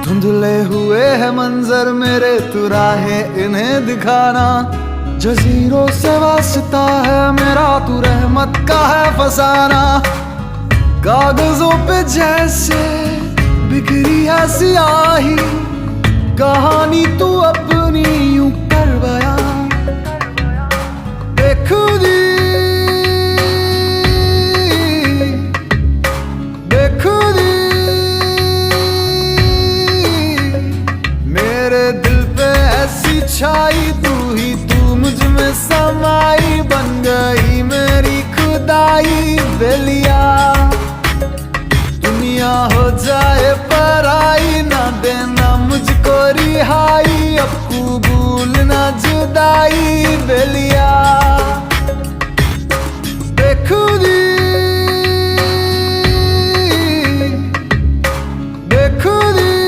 धुंधले हुए है मंजर मेरे, तू राहे इन्हें दिखाना। जजीरों से वास्ता है मेरा, तू रहमत का है फसाना। कागजों पे जैसे बिखरी है सियाही, कहानी तू अपनी यूं कर बयां। खुद